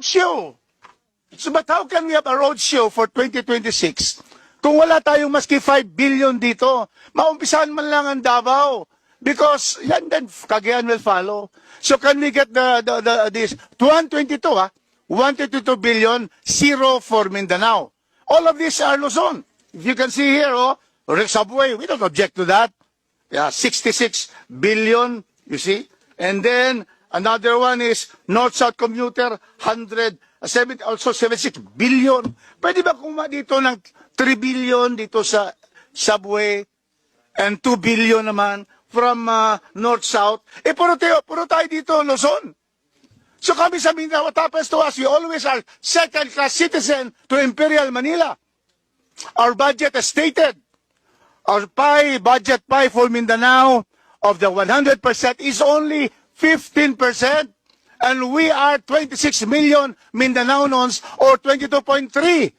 roadshow. So, but how can we have a roadshow for 2026 kung wala tayong maski 5 billion dito? Maumpisahan man lang ang Davao. Because yan then Cagayan will follow. So can we get this 122 122 billion, zero for Mindanao. All of these are Luzon. If you can see here, subway, we don't object to that. Yeah, 66 billion, you see. And then another one is North-South commuter, also 76 billion. Pwede ba kung dito ng 3 billion dito sa subway and 2 billion naman from North-South? Puro tayo dito, Luzon. So kami sa Mindanao, what happens to us? We always are second-class citizen to Imperial Manila. Our budget is stated. Our budget pie for Mindanao of the 100% is only 15%. And we are 26 million Mindanaonons or 22.3%.